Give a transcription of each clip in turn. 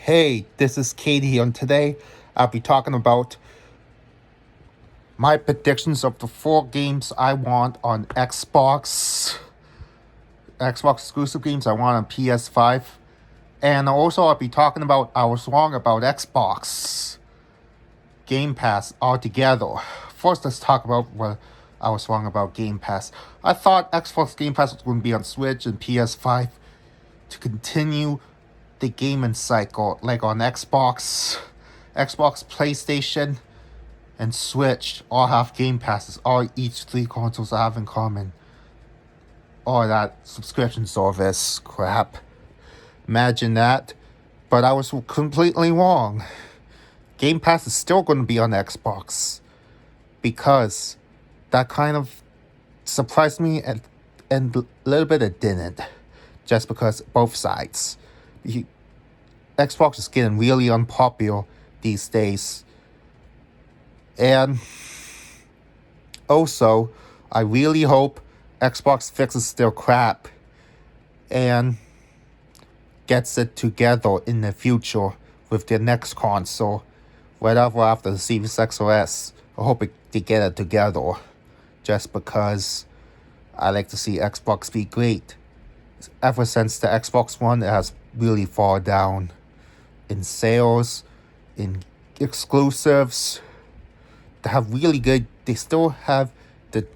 Hey, this is Katie, and today I'll be talking about my predictions of the 4 games I want on Xbox exclusive games I want on PS5, and also I'll be talking about I was wrong about Xbox Game Pass altogether. First, let's talk about what I was wrong about Game Pass. I thought Xbox Game Pass was going to be on Switch and PS5 to continue the gaming cycle, like on Xbox, PlayStation, and Switch all have Game Passes. All each 3 consoles have in common. All that subscription service crap. Imagine that. But I was completely wrong. Game Pass is still going to be on Xbox because that kind of surprised me, and a little bit it didn't, just because both sides. Xbox is getting really unpopular these days. And also, I really hope Xbox fixes their crap and gets it together in the future with their next console, whatever after the Series X or S. I hope they get it together, just because I like to see Xbox be great. Ever since the Xbox One, it has really fallen down in sales, in exclusives. They have really good. They still have the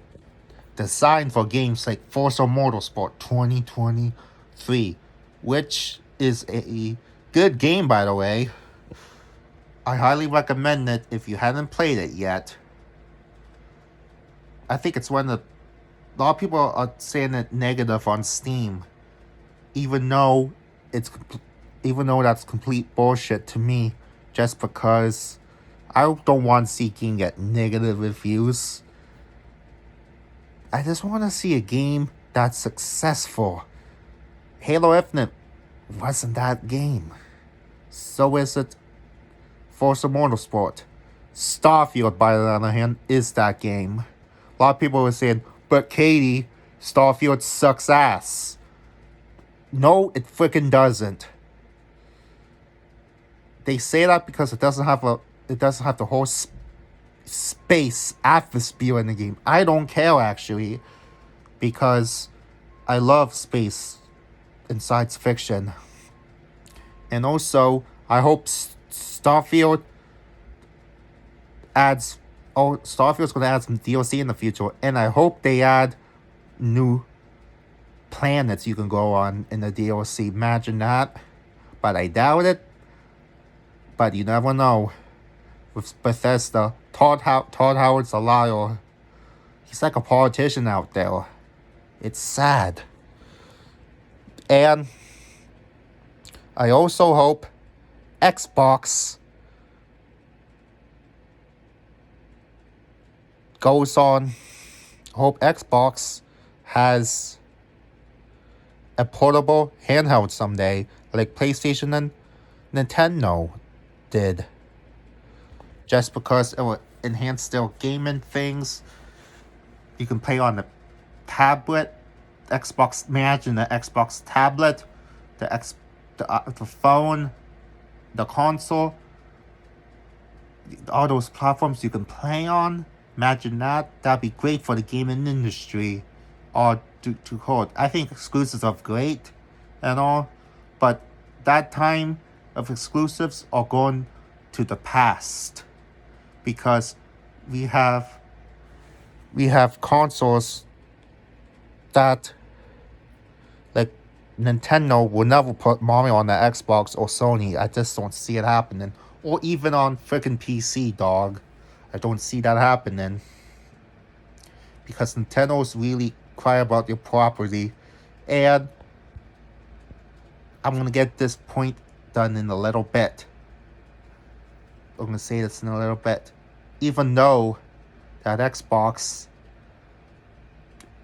design for games like Forza Motorsport 2023, which is a good game, by the way. I highly recommend it if you haven't played it yet. I think it's one of a lot of people are saying it negative on Steam, even though that's complete bullshit to me, just because I don't want to see game get negative reviews. I just want to see a game that's successful. Halo Infinite wasn't that game. So is it Forza Motorsport. Starfield, by the other hand, is that game. A lot of people were saying, but Katie, Starfield sucks ass. No, it freaking doesn't. They say that because it doesn't have the whole space atmosphere in the game. I don't care, actually, because I love space and science fiction. And also, I hope Starfield's going to add some DLC in the future, and I hope they add new planets you can go on in the DLC. Imagine that. But I doubt it. But you never know. With Bethesda, Todd Howard's a liar. He's like a politician out there. It's sad. And I also hope Xbox goes on. Hope Xbox has a portable handheld someday, like PlayStation and Nintendo did. Just because it will enhance their gaming things. You can play on the tablet. Xbox, imagine the Xbox tablet, the phone, the console, all those platforms you can play on. Imagine that. That'd be great for the gaming industry. Or to hold. I think exclusives are great and all, but that time of exclusives are going to the past, because we have consoles that, like, Nintendo will never put Mario on the Xbox or Sony. I just don't see it happening. Or even on freaking PC, dog. I don't see that happening. Because Nintendo's really cry about their property. And I'm going to get this point done in a little bit. I'm going to say this in a little bit. Even though that Xbox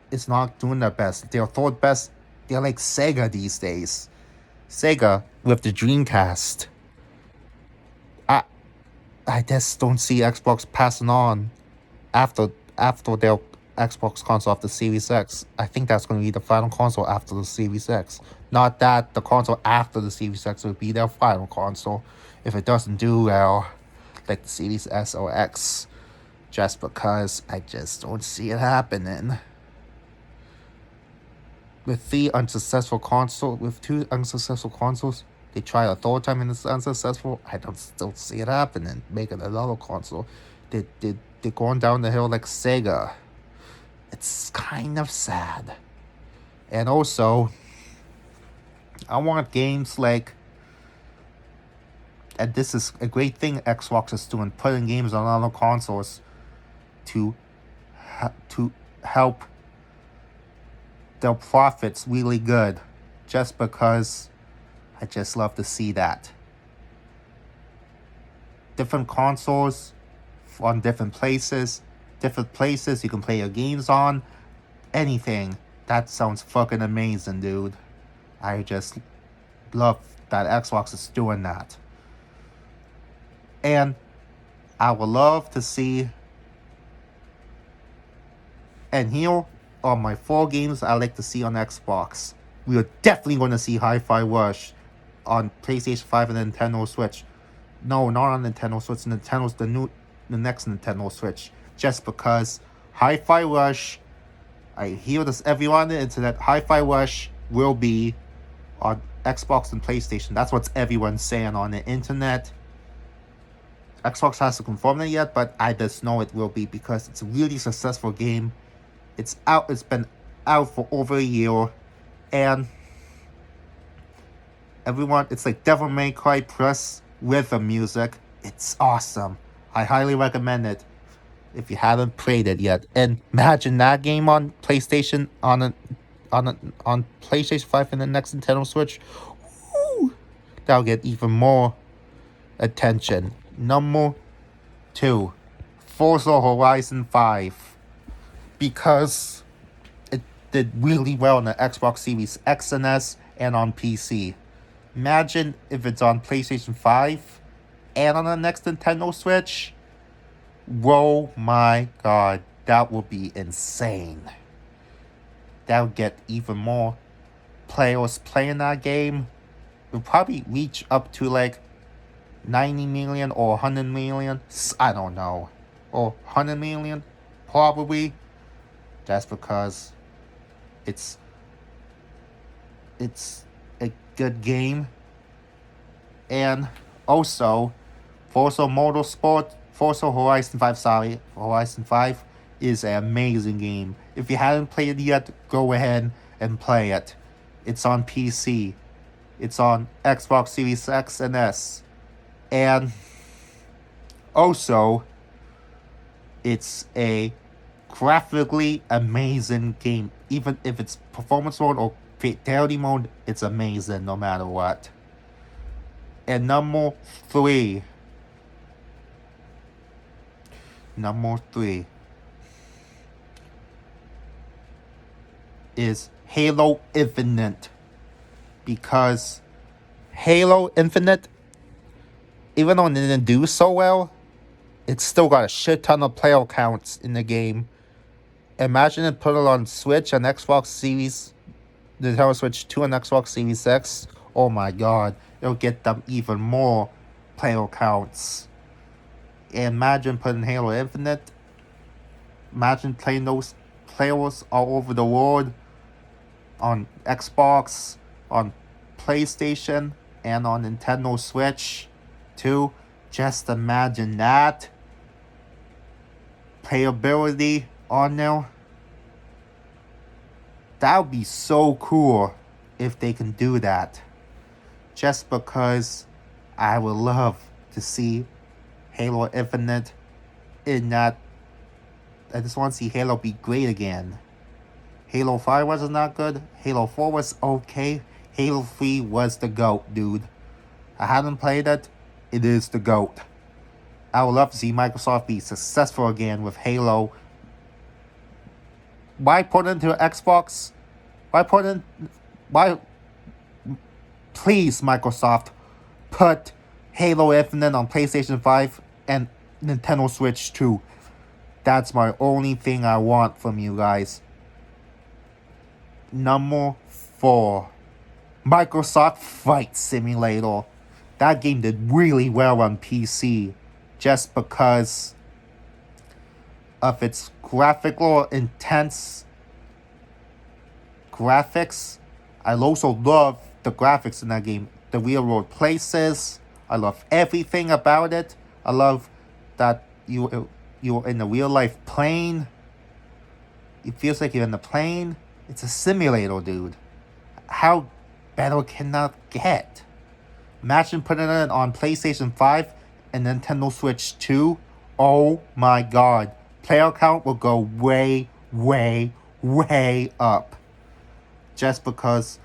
is not doing their best. They're third best. They're like Sega these days. Sega with the Dreamcast. I just don't see Xbox passing on after their Xbox console after Series X. I think that's going to be the final console after the Series X. Not that the console after the Series X will be their final console if it doesn't do well, like the Series S or X. Just because I just don't see it happening. With two unsuccessful consoles, they try a third time and it's unsuccessful. I don't still see it happening. Making another console, they're going down the hill like Sega. It's kind of sad. And also, I want games like, and this is a great thing Xbox is doing, putting games on other consoles to help their profits really good, just because I just love to see that. Different consoles on different places you can play your games on, anything. That sounds fucking amazing, dude. I just love that Xbox is doing that. And I would love to see, and here are my 4 games I like to see on Xbox. We are definitely going to see Hi-Fi Rush on PlayStation 5 and Nintendo Switch. No, not on Nintendo Switch. Nintendo's the next Nintendo Switch. Just because Hi-Fi Rush, I hear this everyone on the internet, Hi-Fi Rush will be on Xbox and PlayStation. That's what everyone's saying on the internet. Xbox hasn't confirmed it yet, but I just know it will be because it's a really successful game. It's been out for over a year, and it's like Devil May Cry Plus with the music. It's awesome. I highly recommend it if you haven't played it yet. And imagine that game on PlayStation on PlayStation 5 and the next Nintendo Switch. Woo! That'll get even more attention. Number 2, Forza Horizon 5. Because it did really well on the Xbox Series X and S and on PC. Imagine if it's on PlayStation 5 and on the next Nintendo Switch. Oh my god, that would be insane. That would get even more players playing that game. It would probably reach up to like 90 million or 100 million. I don't know. Or 100 million, probably. Just because it's a good game. And also, Forza Horizon 5 is an amazing game. If you haven't played it yet, go ahead and play it. It's on PC. It's on Xbox Series X and S. And also, it's a graphically amazing game. Even if it's performance mode or fatality mode, it's amazing no matter what. And number 3 is Halo Infinite. Because Halo Infinite, even though it didn't do so well, it's still got a shit ton of player counts in the game. Imagine it put it on Switch and Xbox Series, Nintendo Switch 2 and Xbox Series X. Oh my god, it'll get them even more player counts. And imagine putting Halo Infinite. Imagine playing those players all over the world on Xbox, on PlayStation, and on Nintendo Switch too. Just imagine that. Playability on there. That would be so cool if they can do that. Just because I would love to see Halo Infinite in that. I just want to see Halo be great again. Halo 5 was not good. Halo 4 was okay. Halo 3 was the GOAT, dude. I haven't played it. It is the GOAT. I would love to see Microsoft be successful again with Halo. Why put it into Xbox? Please, Microsoft, put Halo Infinite on PlayStation 5 and Nintendo Switch 2. That's my only thing I want from you guys. Number 4. Microsoft Flight Simulator. That game did really well on PC just because of its graphical intense graphics. I also love the graphics in that game. The real world places. I love everything about it. I love that you're in a real life plane. It feels like you're in the plane. It's a simulator, dude. How better can that get? Imagine putting it on PlayStation 5 and Nintendo Switch 2. Oh my god. Player count will go way, way, way up. Just because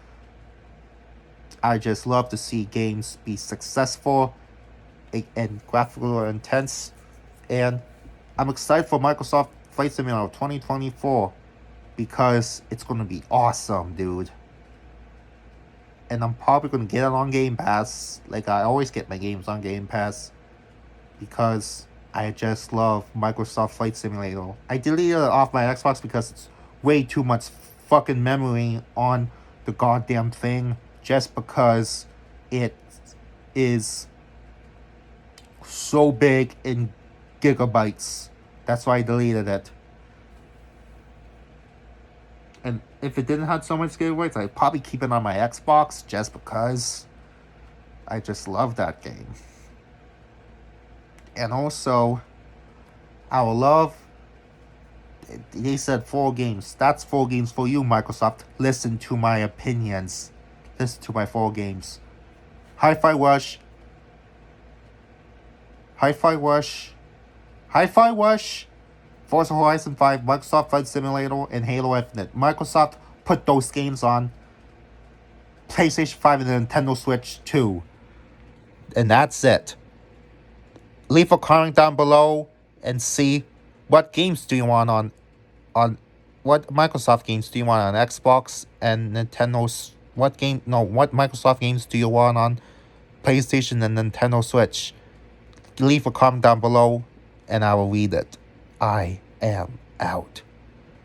I just love to see games be successful and graphically intense. And I'm excited for Microsoft Flight Simulator 2024 because it's going to be awesome, dude. And I'm probably going to get it on Game Pass. Like I always get my games on Game Pass because I just love Microsoft Flight Simulator. I deleted it off my Xbox because it's way too much fucking memory on the goddamn thing just because it is so big in gigabytes. That's why I deleted it. And if it didn't have so much gigabytes, I'd probably keep it on my Xbox just because I just love that game. And also, I would love... They said 4 games. That's 4 games for you, Microsoft. Listen to my opinions. Listen to my 4 games. Hi-Fi Rush. Hi-Fi Rush. Hi-Fi Rush. Forza Horizon 5, Microsoft Flight Simulator, and Halo Infinite. Microsoft put those games on PlayStation 5 and Nintendo Switch 2. And that's it. Leave a comment down below and see what games do you want on what Microsoft games do you want on Xbox and Nintendo's what Microsoft games do you want on PlayStation and Nintendo Switch? Leave a comment down below and I will read it. I am out.